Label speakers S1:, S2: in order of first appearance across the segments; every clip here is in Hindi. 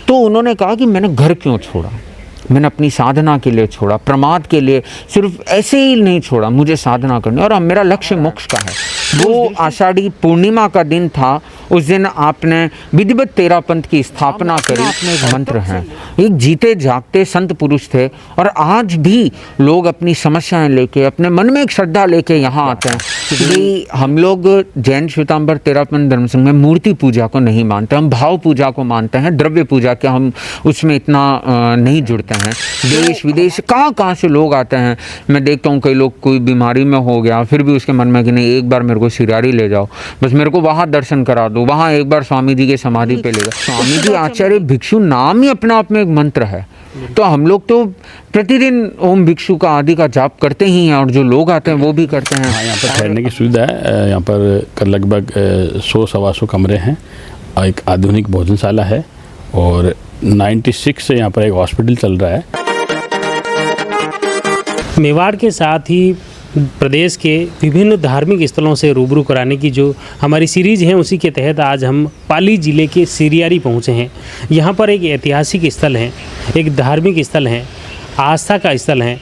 S1: तो उन्होंने कहा कि मैंने घर क्यों छोड़ा, मैंने अपनी साधना के लिए छोड़ा, प्रमाद के लिए सिर्फ ऐसे ही नहीं छोड़ा, मुझे साधना करनी और अब मेरा लक्ष्य मोक्ष का है। वो आषाढ़ी पूर्णिमा का दिन था, उस दिन आपने विधिवत तेरा पंथ की स्थापना करी। एक मंत्र है, एक जीते जागते संत पुरुष थे और आज भी लोग अपनी समस्याएं लेके, अपने मन में एक श्रद्धा लेके यहाँ आते हैं कि हम लोग जैन श्वेतांबर तेरा पंथ धर्म संघ में मूर्ति पूजा को नहीं मानते, हम भाव पूजा को मानते हैं, द्रव्य पूजा के हम उसमें इतना नहीं जुड़ते हैं। देश विदेश कहाँ से लोग आते हैं। मैं देखता हूँ कई लोग कोई बीमारी में हो गया, फिर भी उसके मन में कि नहीं एक बार मेरे को सिरारी ले जाओ, बस मेरे को वहाँ दर्शन करा दो, वहाँ एक बार स्वामी जी के समाधि पे ले जाओ। स्वामी जी आचार्य भिक्षु नाम ही अपने आप में एक मंत्र है। तो हम लोग तो प्रतिदिन ओम भिक्षु का आदि का जाप करते ही हैं और जो लोग आते हैं वो भी करते हैं।
S2: यहाँ पर ठहरने की सुविधा है, यहाँ पर लगभग 100-125 कमरे हैं, एक आधुनिक भोजनशाला है और 96 से यहाँ पर एक हॉस्पिटल चल रहा है।
S3: मेवाड़ के साथ ही प्रदेश के विभिन्न धार्मिक स्थलों से रूबरू कराने की जो हमारी सीरीज़ है, उसी के तहत आज हम पाली ज़िले के सिरियारी पहुँचे हैं। यहाँ पर एक ऐतिहासिक स्थल है, एक धार्मिक स्थल है, आस्था का स्थल है,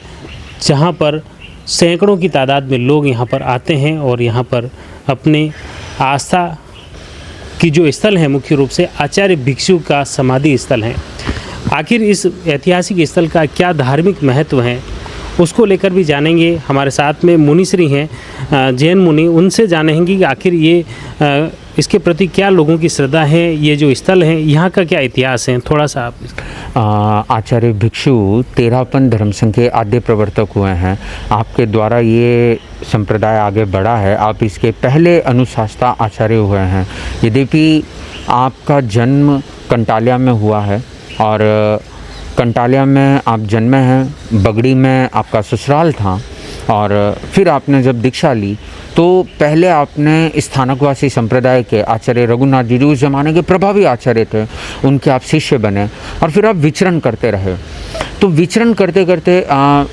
S3: जहाँ पर सैकड़ों की तादाद में लोग यहाँ पर आते हैं और यहाँ पर अपने आस्था की जो स्थल है मुख्य रूप से आचार्य भिक्षु का समाधि स्थल है। आखिर इस ऐतिहासिक स्थल का क्या धार्मिक महत्व है उसको लेकर भी जानेंगे। हमारे साथ में मुनिश्री हैं जैन मुनि, उनसे जानेंगे कि आखिर ये इसके प्रति क्या लोगों की श्रद्धा है, ये जो स्थल है यहाँ का क्या इतिहास है, थोड़ा सा आप।
S1: आचार्य भिक्षु तेरापन धर्म संघ के आद्य प्रवर्तक हुए हैं। आपके द्वारा ये संप्रदाय आगे बढ़ा है, आप इसके पहले अनुशास्ता आचार्य हुए हैं। यद्यपि आपका जन्म कंटालिया में हुआ है और कंटालिया में आप जन्मे हैं, बगड़ी में आपका ससुराल था और फिर आपने जब दीक्षा ली तो पहले आपने स्थानकवासी संप्रदाय के आचार्य रघुनाथ जी, उस ज़माने के प्रभावी आचार्य थे, उनके आप शिष्य बने और फिर आप विचरण करते रहे। तो विचरण करते करते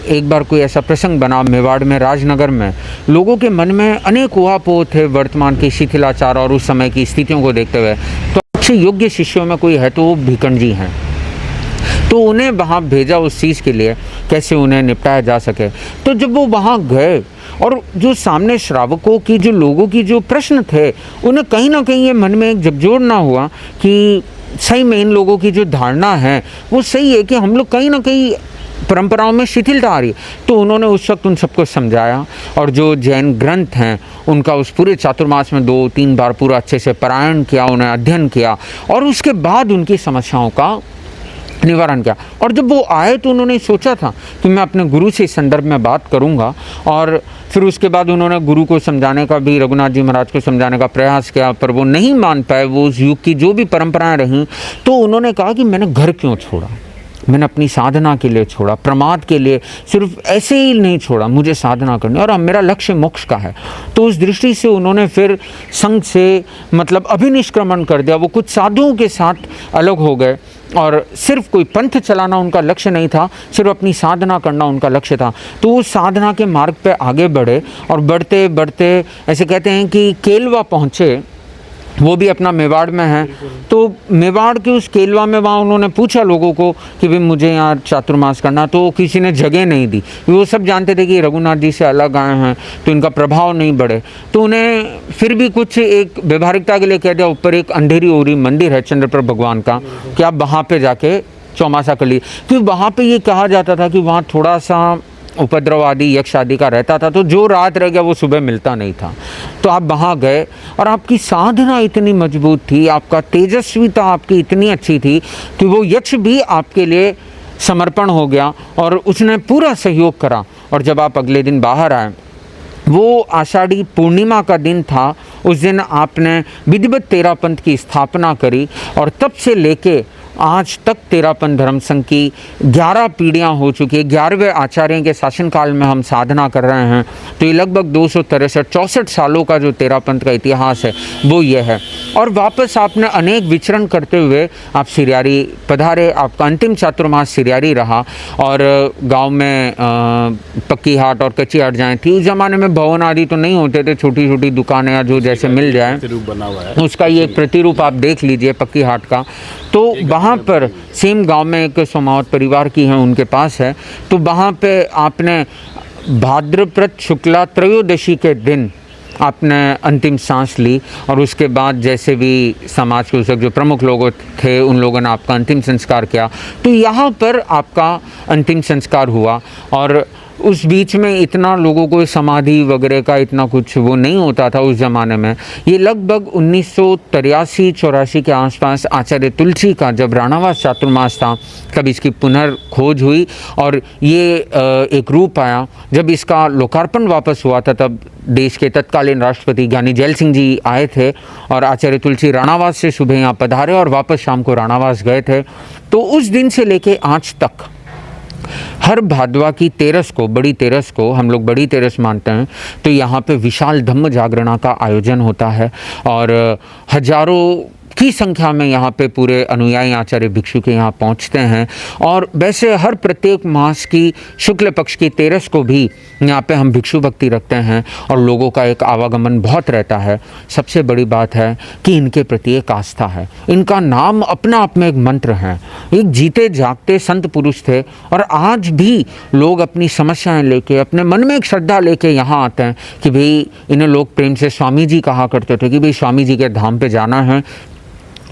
S1: एक बार कोई ऐसा प्रसंग बना मेवाड़ में, राजनगर में, लोगों के मन में अनेक उहापोह थे वर्तमान के शिथिलाचार और उस समय की स्थितियों को देखते हुए। तो अच्छे योग्य शिष्यों में कोई है तो वो भिकन जी हैं, तो उन्हें वहाँ भेजा उस चीज़ के लिए कैसे उन्हें निपटाया जा सके। तो जब वो वहाँ गए और जो सामने श्रावकों की, जो लोगों की जो प्रश्न थे, उन्हें कहीं ना कहीं ये मन में एक झकझोर ना हुआ कि सही में इन लोगों की जो धारणा है वो सही है कि हम लोग कहीं ना कहीं परंपराओं में शिथिलता आ रही। तो उन्होंने उस वक्त उन सबको समझाया और जो जैन ग्रंथ हैं उनका उस पूरे चातुर्मास में 2-3 बार पूरा अच्छे से पारायण किया, उन्हें अध्ययन किया और उसके बाद उनकी समस्याओं का निवारण किया। और जब वो आए तो उन्होंने सोचा था कि मैं अपने गुरु से इस संदर्भ में बात करूंगा और फिर उसके बाद उन्होंने गुरु को समझाने का भी, रघुनाथ जी महाराज को समझाने का प्रयास किया, पर वो नहीं मान पाए। वो उस युग की जो भी परंपराएं रहीं, तो उन्होंने कहा कि मैंने घर क्यों छोड़ा, मैंने अपनी साधना के लिए छोड़ा, प्रमाद के लिए सिर्फ ऐसे ही नहीं छोड़ा, मुझे साधना करनी और अब मेरा लक्ष्य मोक्ष का है। तो उस दृष्टि से उन्होंने फिर संघ से मतलब अभिनिष्क्रमण कर दिया। वो कुछ साधुओं के साथ अलग हो गए और सिर्फ कोई पंथ चलाना उनका लक्ष्य नहीं था, सिर्फ अपनी साधना करना उनका लक्ष्य था। तो वो साधना के मार्ग पे आगे बढ़े और बढ़ते बढ़ते ऐसे कहते हैं कि केलवा पहुँचे, वो भी अपना मेवाड़ में है। तो मेवाड़ के उस केलवा में वहाँ उन्होंने पूछा लोगों को कि भाई मुझे यहाँ चातुर्मास करना, तो किसी ने जगह नहीं दी। वो सब जानते थे कि रघुनाथ जी से अलग आए हैं तो इनका प्रभाव नहीं बढ़े। तो उन्हें फिर भी कुछ एक व्यवहारिकता के लिए कह दिया, ऊपर एक अंधेरी ओरी मंदिर है चंद्रप्रभ भगवान का, कि आप वहाँ पर जाके चौमासा कर लीजिए। क्योंकि वहाँ पर ये कहा जाता था कि वहाँ थोड़ा सा उपद्रव आदि, यक्ष आदि का रहता था, तो जो रात रह गया वो सुबह मिलता नहीं था। तो आप वहाँ गए और आपकी साधना इतनी मजबूत थी, आपका तेजस्विता आपकी इतनी अच्छी थी कि वो यक्ष भी आपके लिए समर्पण हो गया और उसने पूरा सहयोग करा। और जब आप अगले दिन बाहर आए, वो आषाढ़ी पूर्णिमा का दिन था, उस दिन आपने विधिवत तेरा पंथ की स्थापना करी और तब से लेके आज तक तेरापन धर्म संघ की 11 पीढ़ियाँ हो चुकी है। 11वें आचार्य के शासनकाल में हम साधना कर रहे हैं। तो ये लगभग 263-64 सालों का जो तेरापंथ का इतिहास है वो ये है। और वापस आपने अनेक विचरण करते हुए आप सिरियारी पधारे, आपका अंतिम चातुर्मास सिरियारी रहा और गांव में पक्की हाट और कच्ची हाट जाए थी। उस ज़माने में भवन आदि तो नहीं होते थे, छोटी छोटी दुकानें या जो जैसे मिल जाए, उसका ये एक प्रतिरूप आप देख लीजिए पक्की हाट का। तो वहाँ पर सेम गांव में एक सोमावत परिवार की है, उनके पास है, तो वहाँ पे आपने भाद्रपद शुक्ला त्रयोदशी के दिन आपने अंतिम सांस ली और उसके बाद जैसे भी समाज के उस वक्त जो प्रमुख लोग थे उन लोगों ने आपका अंतिम संस्कार किया। तो यहाँ पर आपका अंतिम संस्कार हुआ और उस बीच में इतना लोगों को समाधि वगैरह का इतना कुछ वो नहीं होता था उस ज़माने में। ये लगभग 1983-84 के आसपास आचार्य तुलसी का जब राणावास चातुर्मास था तब इसकी पुनर्खोज हुई और ये एक रूप आया। जब इसका लोकार्पण वापस हुआ था तब देश के तत्कालीन राष्ट्रपति ज्ञानी जैल सिंह जी आए थे और आचार्य तुलसी राणावास से सुबह यहाँ पधारे और वापस शाम को राणावास गए थे। तो उस दिन से लेके आज तक हर भादवा की तेरस को, बड़ी तेरस को हम लोग बड़ी तेरस मानते हैं, तो यहाँ पे विशाल धम्म जागरणा का आयोजन होता है और हजारों की संख्या में यहाँ पे पूरे अनुयायी आचार्य भिक्षु के यहाँ पहुँचते हैं। और वैसे हर प्रत्येक मास की शुक्ल पक्ष की तेरस को भी यहाँ पे हम भिक्षु भक्ति रखते हैं और लोगों का एक आवागमन बहुत रहता है। सबसे बड़ी बात है कि इनके प्रति एक आस्था है, इनका नाम अपना आप में एक मंत्र है, एक जीते जागते संत पुरुष थे और आज भी लोग अपनी समस्याएं लेके, अपने मन में एक श्रद्धा लेके यहाँ आते हैं कि भाई, इन्हें लोग प्रेम से स्वामी जी कहा करते थे कि भाई स्वामी जी के धाम पे जाना है,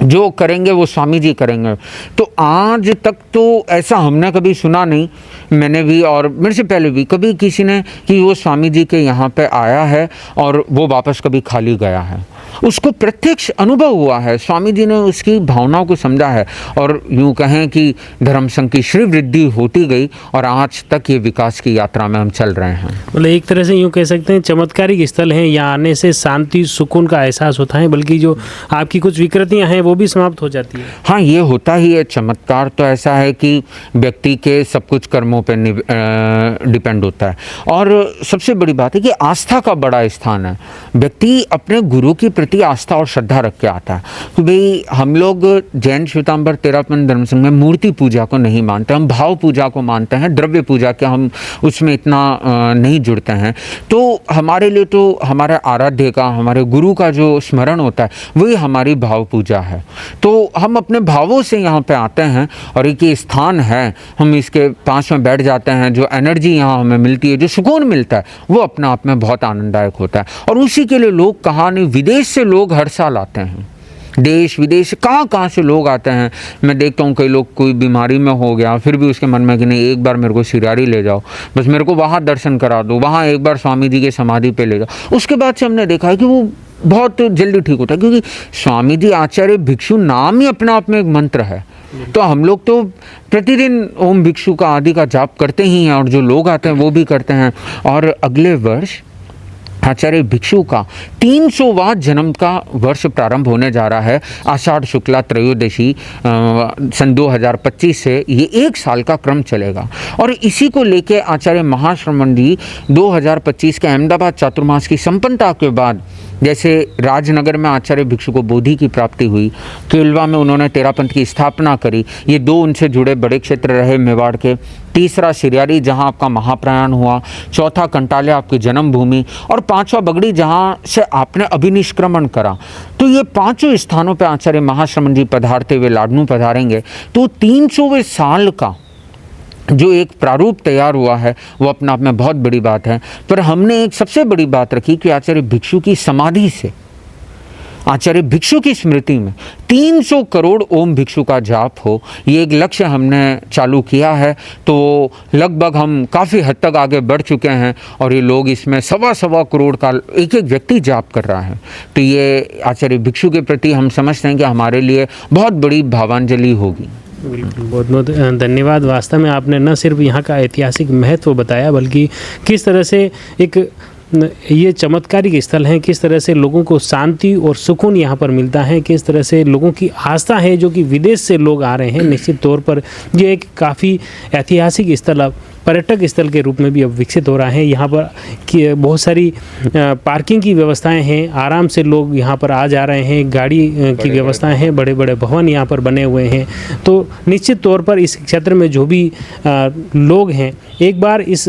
S1: जो करेंगे वो स्वामी जी करेंगे। तो आज तक तो ऐसा हमने कभी सुना नहीं, मैंने भी और मेरे से पहले भी कभी किसी ने कि वो स्वामी जी के यहाँ पे आया है और वो वापस कभी खाली गया है। उसको प्रत्यक्ष अनुभव हुआ है, स्वामी जी ने उसकी भावनाओं को समझा है और यूँ कहें कि धर्म संघ की श्री वृद्धि होती गई और आज तक ये विकास की यात्रा में हम चल रहे हैं।
S3: मतलब एक तरह से यूँ कह सकते हैं चमत्कारिक स्थल हैं, यहाँ आने से शांति सुकून का एहसास होता है, बल्कि जो आपकी कुछ विकृतियाँ हैं वो भी समाप्त हो जाती है।
S1: हाँ, ये होता ही है। चमत्कार तो ऐसा है कि व्यक्ति के सब कुछ कर्मों पे डिपेंड होता है और सबसे बड़ी बात है कि आस्था का बड़ा स्थान है। व्यक्ति अपने गुरु की प्रति आस्था और श्रद्धा रख के आता है कि भाई हम लोग जैन श्वेतांबर तेरापन धर्म संघ में मूर्ति पूजा को नहीं मानते, हम भाव पूजा को मानते हैं, द्रव्य पूजा के हम उसमें इतना नहीं जुड़ते हैं। तो हमारे लिए तो हमारे आराध्य का, हमारे गुरु का जो स्मरण होता है वही हमारी भाव पूजा है। तो हम अपने भावों से यहाँ पे आते हैं और एक ये स्थान है, हम इसके पास में बैठ जाते हैं, जो एनर्जी यहाँ हमें मिलती है, जो सुकून मिलता है वो अपना आप में बहुत आनंददायक होता है। और उसी के लिए लोग कहाँ नहीं, विदेश से लोग हर साल आते हैं, देश विदेश कहाँ से लोग आते हैं। मैं देखता हूँ कई लोग कोई बीमारी में हो गया फिर भी उसके मन में कि नहीं, एक बार मेरे को सिरारी ले जाओ, बस मेरे को वहाँ दर्शन करा दो, वहाँ एक बार स्वामी जी के समाधि पे ले जाओ। उसके बाद से हमने देखा है कि वो बहुत जल्दी ठीक होता है, क्योंकि स्वामी जी आचार्य भिक्षु नाम ही अपने आप में एक मंत्र है। तो हम लोग तो प्रतिदिन ओम भिक्षु का आदि का जाप करते ही हैं और जो लोग आते हैं वो भी करते हैं। और अगले वर्ष आचार्य भिक्षु का 300वां जन्म का वर्ष प्रारंभ होने जा रहा है। आषाढ़ शुक्ला त्रयोदशी सन 2025 से ये 1 साल का क्रम चलेगा और इसी को लेके आचार्य महाश्रमण जी 2025 के अहमदाबाद चातुर्मास की संपन्नता के बाद, जैसे राजनगर में आचार्य भिक्षु को बोधि की प्राप्ति हुई, केलवा में उन्होंने तेरापंथ की स्थापना करी, ये 2 उनसे जुड़े बड़े क्षेत्र रहे मेवाड़ के, तीसरा सिरियारी जहां आपका महाप्रयाण हुआ, चौथा कंटाले आपकी जन्मभूमि और 5वां बगड़ी जहां से आपने अभिनिष्क्रमण करा। तो ये 5 स्थानों पर आचार्य महाश्रमण जी पधारते हुए लाडनू पधारेंगे। तो 300वें साल का जो एक प्रारूप तैयार हुआ है वो अपना आप में बहुत बड़ी बात है। पर हमने एक सबसे बड़ी बात रखी कि आचार्य भिक्षु की समाधि से, आचार्य भिक्षु की स्मृति में 300 करोड़ ओम भिक्षु का जाप हो, ये एक लक्ष्य हमने चालू किया है। तो लगभग हम काफ़ी हद तक आगे बढ़ चुके हैं और ये लोग इसमें 1.25 करोड़ का एक वक्ति जाप कर रहा है। तो ये आचार्य भिक्षु के प्रति हम समझते हैं कि हमारे लिए बहुत बड़ी भावांजलि होगी।
S3: बिल्कुल, बहुत बहुत धन्यवाद। वास्तव में आपने न सिर्फ यहाँ का ऐतिहासिक महत्व बताया, बल्कि किस तरह से एक ये चमत्कारिक स्थल हैं, किस तरह से लोगों को शांति और सुकून यहाँ पर मिलता है, किस तरह से लोगों की आस्था है जो कि विदेश से लोग आ रहे हैं। निश्चित तौर पर ये एक काफ़ी ऐतिहासिक स्थल, अब पर्यटक स्थल के रूप में भी अब विकसित हो रहा है। यहाँ पर कि बहुत सारी पार्किंग की व्यवस्थाएं हैं, आराम से लोग यहाँ पर आ जा रहे हैं, गाड़ी की व्यवस्थाएं हैं, बड़े बड़े भवन यहाँ पर बने हुए हैं। तो निश्चित तौर पर इस क्षेत्र में जो भी लोग हैं, एक बार इस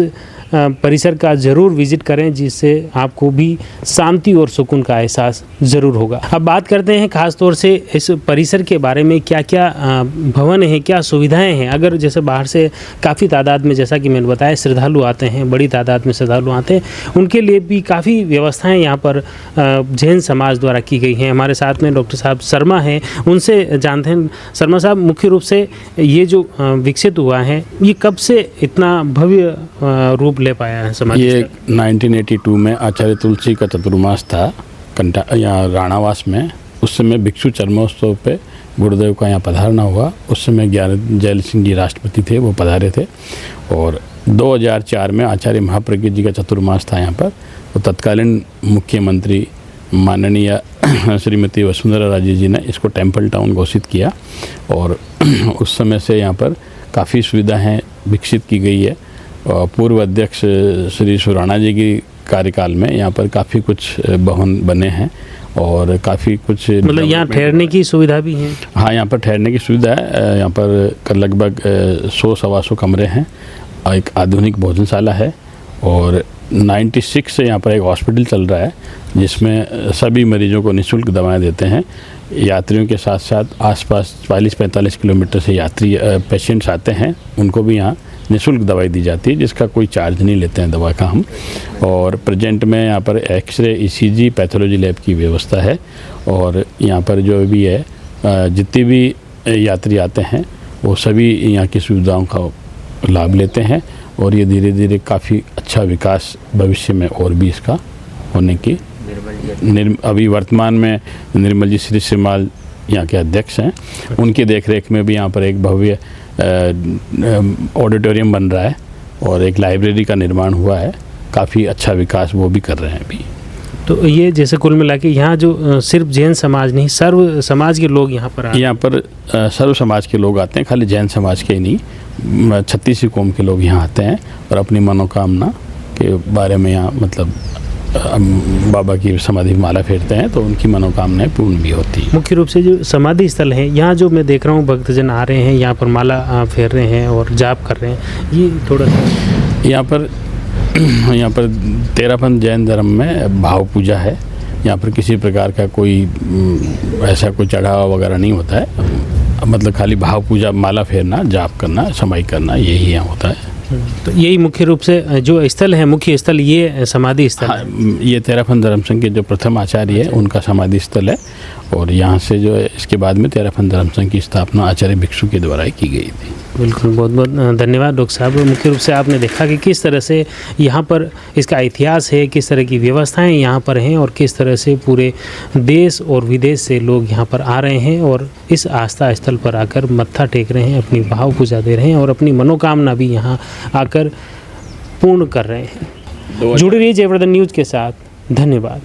S3: परिसर का ज़रूर विजिट करें, जिससे आपको भी शांति और सुकून का एहसास ज़रूर होगा। अब बात करते हैं खास तौर से इस परिसर के बारे में, क्या क्या भवन हैं, क्या सुविधाएं हैं। अगर जैसे बाहर से काफ़ी तादाद में, जैसा कि मैंने बताया, श्रद्धालु आते हैं, बड़ी तादाद में श्रद्धालु आते हैं, उनके लिए भी काफ़ी व्यवस्थाएं यहाँ पर जैन समाज द्वारा की गई हैं। हमारे साथ में डॉक्टर साहब शर्मा हैं, उनसे जानते हैं। शर्मा साहब, मुख्य रूप से ये जो विकसित हुआ है, ये कब से इतना भव्य रूप ले पाया है समाज?
S2: ये 1982 में आचार्य तुलसी का चतुर्मास था यहाँ राणावास में। उस समय भिक्षु चरमोत्सव पे गुरुदेव का यहाँ पधारना हुआ। उस समय जैल सिंह जी राष्ट्रपति थे, वो पधारे थे। और 2004 में आचार्य महाप्रज्ञ जी का चतुर्मास था यहाँ पर। तो तत्कालीन मुख्यमंत्री माननीय श्रीमती वसुंधरा राजे जी ने इसको टेम्पल टाउन घोषित किया और उस समय से यहाँ पर काफ़ी सुविधाएं विकसित की गई है। पूर्व अध्यक्ष श्री सुराणा जी की कार्यकाल में यहाँ पर काफ़ी कुछ भवन बने हैं और काफ़ी कुछ,
S3: मतलब यहाँ ठहरने की सुविधा भी है?
S2: हाँ, यहाँ पर ठहरने की सुविधा है। यहाँ पर लगभग 100-125 कमरे हैं। एक आधुनिक भोजनशाला है और 96 से यहाँ पर एक हॉस्पिटल चल रहा है, जिसमें सभी मरीजों को निःशुल्क दवाएं देते हैं। यात्रियों के साथ साथ आसपास 40-45 किलोमीटर से यात्री पेशेंट्स आते हैं, उनको भी यहाँ निःशुल्क दवाई दी जाती है, जिसका कोई चार्ज नहीं लेते हैं दवा का हम। और प्रेजेंट में यहाँ पर एक्सरे, ईसीजी, पैथोलॉजी लैब की व्यवस्था है। और यहाँ पर जो भी है, जितने भी यात्री आते हैं वो सभी यहाँ की सुविधाओं का लाभ लेते हैं और ये धीरे धीरे काफ़ी अच्छा विकास भविष्य में और भी इसका होने की अभी वर्तमान में निर्मल जी श्री श्रीमाल यहाँ के अध्यक्ष हैं, उनकी देखरेख में भी यहाँ पर एक भव्य ऑडिटोरियम बन रहा है और एक लाइब्रेरी का निर्माण हुआ है। काफ़ी अच्छा विकास वो भी कर रहे हैं अभी।
S3: तो ये जैसे कुल मिला के यहाँ जो सिर्फ जैन समाज नहीं, सर्व समाज के लोग यहाँ पर
S2: सर्व समाज के लोग आते हैं, खाली जैन समाज के ही नहीं, 36 कौम के लोग यहाँ आते हैं और अपनी मनोकामना के बारे में यहाँ मतलब बाबा की समाधि माला फेरते हैं तो उनकी मनोकामनाएं पूर्ण भी होती है।
S3: मुख्य रूप से जो समाधि स्थल है, यहाँ जो मैं देख रहा हूँ भक्तजन आ रहे हैं, यहाँ पर माला फेर रहे हैं और जाप कर रहे हैं, ये थोड़ा सा
S2: यहाँ पर तेरापंथ जैन धर्म में भाव पूजा है। यहाँ पर किसी प्रकार का कोई ऐसा कोई चढ़ावा वगैरह नहीं होता है, मतलब खाली भाव पूजा, माला फेरना, जाप करना, समाई करना, यही यहाँ होता है।
S3: तो यही मुख्य रूप से जो स्थल है, मुख्य स्थल ये समाधि स्थल
S2: हाँ,
S3: है।
S2: ये तेरापंथ धर्म संघ के जो प्रथम आचार्य है उनका समाधि स्थल है और यहाँ से जो है इसके बाद में तेरापंथ धर्म संघ की स्थापना आचार्य भिक्षु के द्वारा ही की गई थी।
S3: बिल्कुल, बहुत बहुत धन्यवाद डॉक्टर साहब। मुख्य रूप से आपने देखा कि किस तरह से यहाँ पर इसका इतिहास है, किस तरह की व्यवस्थाएं यहाँ पर हैं और किस तरह से पूरे देश और विदेश से लोग यहाँ पर आ रहे हैं और इस आस्था स्थल पर आकर मत्था टेक रहे हैं, अपनी भाव पूजा दे रहे हैं और अपनी मनोकामना भी यहाँ आकर पूर्ण कर रहे हैं। जुड़े रहिए जयवर्धन न्यूज़ के साथ। धन्यवाद।